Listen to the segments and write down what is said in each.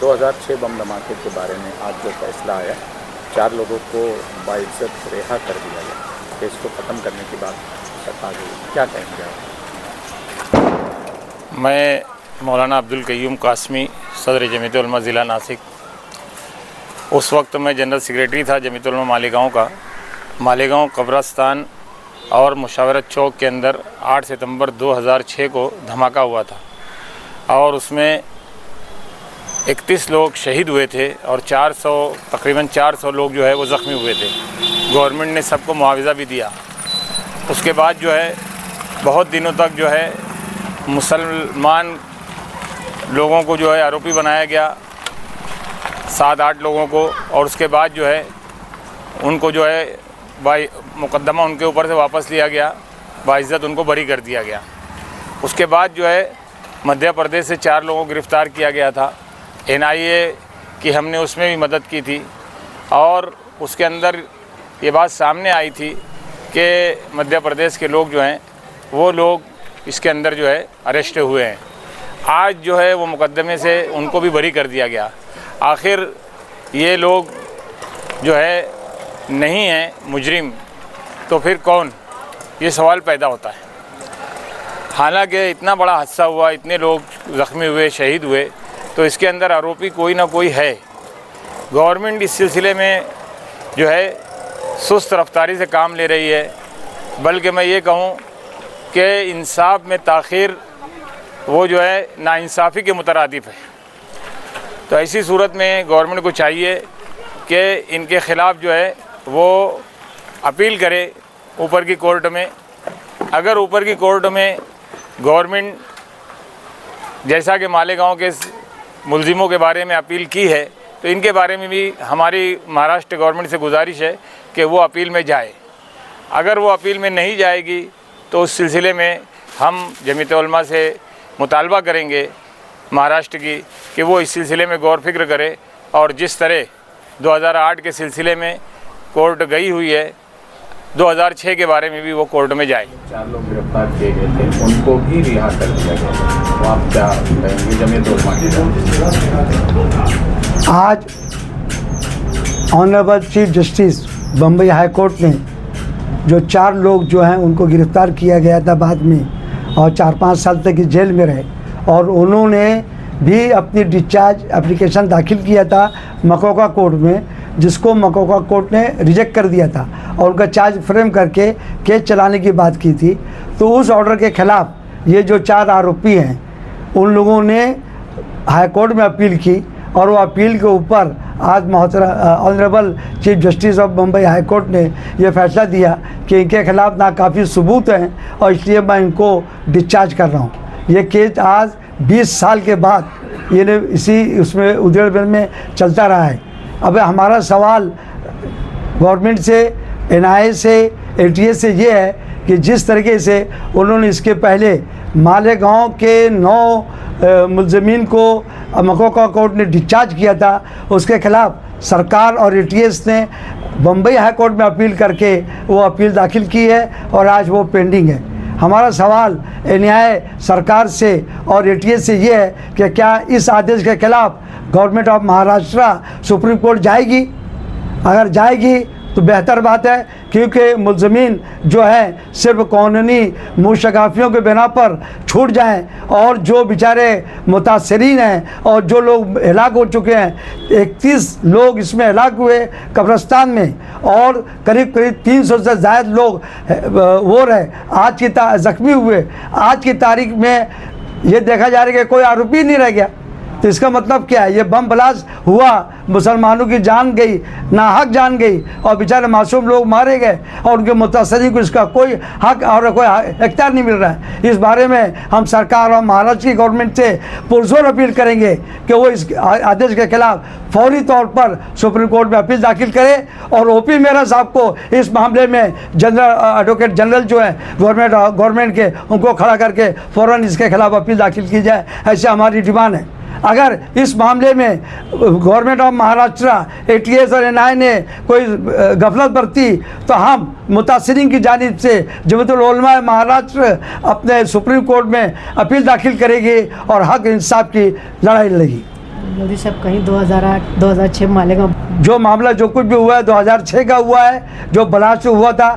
2006 बम धमाके के बारे में आज जो फैसला आया, 4 लोगों को बाइज्जत रिहा कर दिया गया, केस को ख़त्म करने की बात आ गई, क्या कहेंगे आप? मैं मौलाना अब्दुल कय्यूम कासमी, सदर जमीयत उलमा ज़िला नासिक। उस वक्त मैं जनरल सेक्रेटरी था जमीयत उलमा मालेगांव का। मालेगांव कब्रस्तान और मुशावरत चौक के अंदर 8 सितंबर 2006 को धमाका हुआ था और उसमें 31 लोग शहीद हुए थे और तकरीबन 400 लोग जो है वो ज़ख्मी हुए थे। गवर्नमेंट ने सबको मुआवजा भी दिया। उसके बाद जो है बहुत दिनों तक जो है मुसलमान लोगों को जो है आरोपी बनाया गया, 7-8 लोगों को, और उसके बाद जो है उनको जो है मुकदमा उनके ऊपर से वापस लिया गया, बाइज्जत उनको बरी कर दिया गया। उसके बाद जो है मध्य प्रदेश से 4 लोगों को गिरफ़्तार किया गया था। NIA की हमने उसमें भी मदद की थी और उसके अंदर ये बात सामने आई थी कि मध्य प्रदेश के लोग जो हैं वो लोग इसके अंदर जो है अरेस्ट हुए हैं। आज जो है वो मुकदमे से उनको भी बरी कर दिया गया। आखिर ये लोग जो है नहीं हैं मुजरिम, तो फिर कौन, ये सवाल पैदा होता है। हालांकि इतना बड़ा हादसा हुआ, इतने लोग ज़ख्मी हुए, शहीद हुए, तो इसके अंदर आरोपी कोई ना कोई है। गवर्नमेंट इस सिलसिले में जो है सुस्त रफ्तारी से काम ले रही है, बल्कि मैं ये कहूँ कि इंसाफ में ताख़ीर वो जो है नाइंसाफ़ी के मुतरादिफ है। तो ऐसी सूरत में गवर्नमेंट को चाहिए कि इनके ख़िलाफ़ जो है वो अपील करे ऊपर की कोर्ट में। अगर ऊपर की कोर्ट में गवर्नमेंट, जैसा कि मालेगांव के मुलजिमों के बारे में अपील की है, तो इनके बारे में भी हमारी महाराष्ट्र गवर्नमेंट से गुजारिश है कि वो अपील में जाए। अगर वो अपील में नहीं जाएगी तो उस सिलसिले में हम जमीयत उलमा से मुतालबा करेंगे महाराष्ट्र की कि वो इस सिलसिले में गौर फिक्र करे और जिस तरह 2008 के सिलसिले में कोर्ट गई हुई है, 2006 के बारे में भी वो कोर्ट में जाए। 4 लोग गिरफ्तार किए गए थे, उनको भी रिहा कर दिया गया। तो आप क्या कहेंगे जमीयत उलमा की? आज honourable chief justice Bombay high court ने जो 4 लोग जो हैं उनको गिरफ़्तार किया गया था बाद में और 4-5 साल तक की जेल में रहे, और उन्होंने भी अपनी डिस्चार्ज एप्लीकेशन दाखिल किया था मकोका कोर्ट में, जिसको मकोका कोर्ट ने रिजेक्ट कर दिया था और उनका चार्ज फ्रेम करके केस चलाने की बात की थी। तो उस ऑर्डर के ख़िलाफ़ ये जो 4 आरोपी हैं उन लोगों ने हाई कोर्ट में अपील की और वो अपील के ऊपर आज honourable chief justice of Bombay high court ने यह फैसला दिया कि इनके ख़िलाफ़ नाकाफ़ी सबूत हैं और इसलिए मैं इनको डिस्चार्ज कर रहा हूँ। ये केस आज 20 साल के बाद ये इसी उसमें उधेड़बुन में चलता रहा है। अब हमारा सवाल गवर्नमेंट से, NIA से, ATA से ये है कि जिस तरीके से उन्होंने इसके पहले मालेगांव के 9 मुलज़मीन को मकोका कोर्ट ने डिस्चार्ज किया था, उसके ख़िलाफ़ सरकार और ATS ने बम्बई हाई कोर्ट में अपील करके वो अपील दाखिल की है और आज वो पेंडिंग है। हमारा सवाल NIA सरकार से और ATS से ये है कि क्या इस आदेश के ख़िलाफ़ government of Maharashtra supreme court जाएगी? अगर जाएगी तो बेहतर बात है, क्योंकि मुलज़मीन जो है सिर्फ कानूनी मुशगाफियों के बिना पर छूट जाएं और जो बेचारे मुतासरीन हैं और जो लोग हलाक हो चुके हैं, 31 लोग इसमें हलाक हुए कब्रस्तान में और करीब 300 से ज़्यादा लोग वो रहे आज की ज़ख्मी हुए। आज की तारीख में ये देखा जा रहा है कि कोई आरोपी नहीं रह गया। तो इसका मतलब क्या है? ये बम ब्लास्ट हुआ, मुसलमानों की जान गई, नाहक जान गई और बेचारे मासूम लोग मारे गए और उनके मुतासरी को इसका कोई हक और कोई इख्तियार नहीं मिल रहा है। इस बारे में हम सरकार और महाराष्ट्र की गवर्नमेंट से पुरजोर अपील करेंगे कि वो इस आदेश के खिलाफ फौरी तौर पर सुप्रीम कोर्ट में अपील दाखिल करे और OP मेहरा साहब को इस मामले में एडवोकेट जनरल जो है गवर्नमेंट के, उनको खड़ा करके फ़ौरन इसके खिलाफ अपील दाखिल की जाए, ऐसे हमारी डिमांड है। अगर इस मामले में गवर्नमेंट ऑफ महाराष्ट्र, ATS और NIA ने कोई गफलत बरती तो हम मुतासरीन की जानिब से जमीयत उलमा महाराष्ट्र अपने सुप्रीम कोर्ट में अपील दाखिल करेगी और हक इंसाफ की लड़ाई लड़ेगी। मोदी साहब कहीं 2008 2006 मालेगांव जो मामला जो कुछ भी हुआ है 2006 का हुआ है, जो ब्लास्ट हुआ था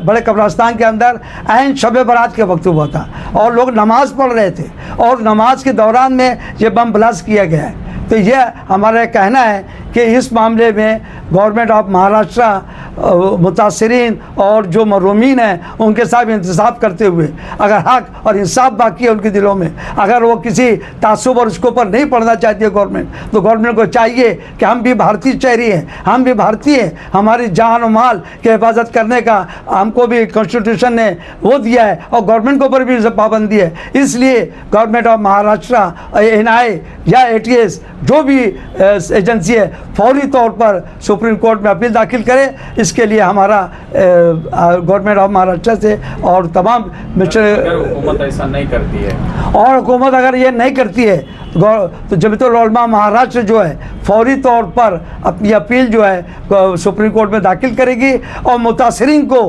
बड़े कब्रिस्तान के अंदर ऐन शब बारात के वक्त हुआ था और लोग नमाज़ पढ़ रहे थे और नमाज के दौरान में ये बम ब्लास्ट किया गया है। तो ये हमारा कहना है कि इस मामले में गवर्नमेंट ऑफ महाराष्ट्र मुतासरीन और जो महरूमीन हैं उनके साथ इंतसाब करते हुए अगर हक और इंसाफ बाकी है उनके दिलों में, अगर वो किसी तासुब और उसके ऊपर नहीं पढ़ना चाहती है गवर्नमेंट, तो गवर्नमेंट को चाहिए कि हम भी भारतीय शहरी हैं, हम भी भारतीय हैं, हमारी जान और माल की हिफाजत करने का हमको भी कॉन्स्टिट्यूशन ने वो दिया है और गवर्नमेंट के ऊपर भी पाबंदी है। इसलिए गवर्नमेंट ऑफ महाराष्ट्र NIA या ATS जो भी एजेंसी है फौरी तौर पर सुप्रीम कोर्ट में अपील दाखिल करे। इसके लिए हमारा गवर्नमेंट ऑफ महाराष्ट्र से और तमाम हुकूमत ऐसा नहीं करती है और हुकूमत अगर ये नहीं करती है तो जमीयतुल उलमा महाराष्ट्र जो है फौरी तौर पर अपनी अपील जो है सुप्रीम कोर्ट में दाखिल करेगी और मुतासरीन को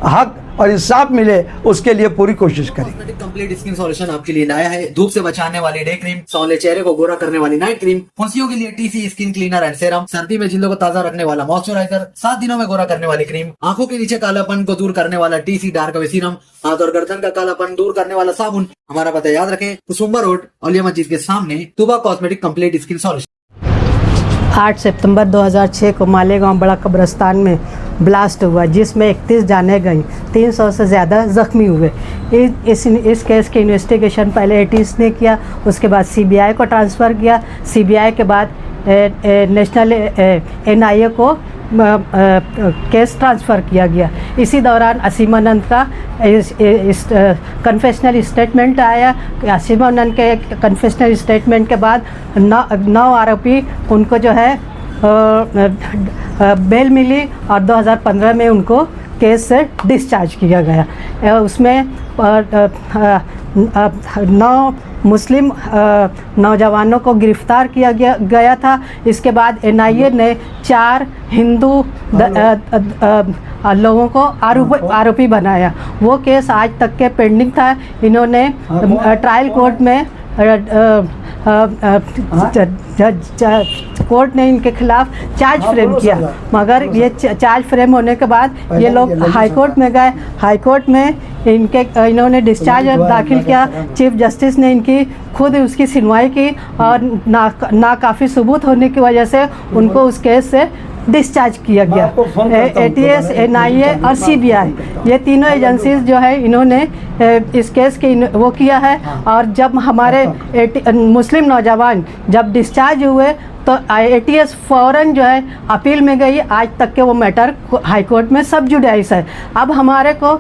हक और इंसाफ मिले उसके लिए पूरी कोशिश करें। कंप्लीट स्किन सॉल्यूशन आपके लिए लाया है धूप से बचाने वाली डे क्रीम, सौंले चेहरे को गोरा करने वाली नाइट क्रीम, फुंसियों के लिए TC skin cleaner and serum, सर्दी में जिल्दों को ताजा रखने वाला मॉइस्चराइजर, 7 दिनों में गोरा करने वाली क्रीम, आंखों के नीचे कालापन को दूर करने वाला TC डार्क वे सीरम, हाथ और गर्दन का कालापन दूर करने वाला साबुन। हमारा पता याद रखें, कुसुम्बा रोड औलिया मस्जिद के सामने, तुबा कॉस्मेटिक कंप्लीट स्किन सॉल्यूशन। 8 सितंबर 2006 को मालेगांव बड़ा कब्रिस्तान में ब्लास्ट हुआ जिसमें 31 जाने गई, 300 से ज़्यादा ज़ख्मी हुए। इस केस की इन्वेस्टिगेशन पहले ATS ने किया, उसके बाद CBI को ट्रांसफ़र किया, CBI के बाद नेशनल NIA को केस ट्रांसफ़र किया गया। इसी दौरान असीमानंद का कन्फेशनल स्टेटमेंट आया। असीमानंद के कन्फेशनल स्टेटमेंट के बाद 9 आरोपी उनको जो है बेल मिली और 2015 में उनको केस से डिस्चार्ज किया गया। उसमें 9 मुस्लिम नौजवानों को गिरफ्तार किया गया था। इसके बाद NIA ने 4 हिंदू लोगों को आरोपी बनाया। वो केस आज तक के पेंडिंग था। इन्होंने ट्रायल कोर्ट में कोर्ट ने इनके खिलाफ चार्ज फ्रेम किया, मगर ये चार्ज फ्रेम होने के बाद ये लोग हाई कोर्ट में गए। हाई कोर्ट में इन्होंने डिस्चार्ज दाखिल किया। चीफ जस्टिस ने इनकी खुद उसकी सुनवाई की और नाकाफ़ी सबूत होने की वजह से उनको उस केस से डिस्चार्ज किया गया। ATS, NIA और CBI ये तीनों एजेंसीज जो है इन्होंने इस केस की वो किया है। और जब हमारे मुस्लिम नौजवान जब डिस्चार्ज हुए तो ATS फ़ौरन जो है अपील में गई। आज तक के वो मैटर हाई कोर्ट में सब जुडाइस है। अब हमारे को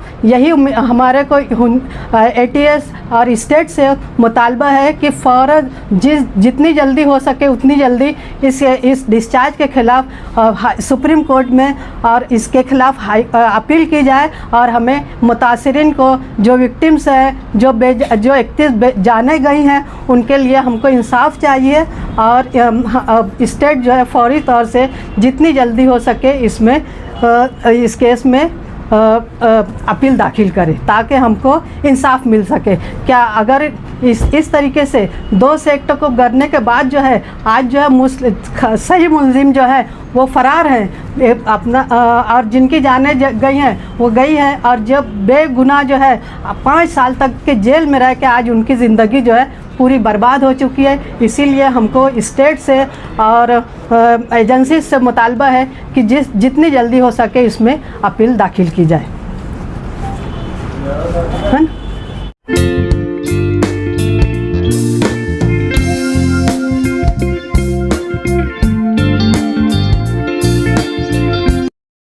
ATS और स्टेट से मुतालबा है कि फ़ौरन जितनी जल्दी हो सके उतनी जल्दी इस डिस्चार्ज के ख़िलाफ़ सुप्रीम कोर्ट में और इसके ख़िलाफ़ अपील की जाए और हमें मुतासरीन को जो विक्टिम्स हैं जो 31 जाने गई हैं उनके लिए हमको इंसाफ चाहिए और स्टेट जो है फौरी तौर से जितनी जल्दी हो सके इसमें इस केस में अपील दाखिल करे ताकि हमको इंसाफ मिल सके। क्या अगर इस तरीके से 2 सेक्टर को करने के बाद जो है आज जो है सही मुलजिम जो है वो फ़रार हैं अपना और जिनकी जानें गई हैं वो गई हैं और जब बेगुनाह जो है 5 साल तक के जेल में रह के आज उनकी ज़िंदगी जो है पूरी बर्बाद हो चुकी है। इसीलिए हमको स्टेट से और एजेंसी से मुतालबा है कि जितनी जल्दी हो सके इसमें अपील दाखिल की जाए, है ना।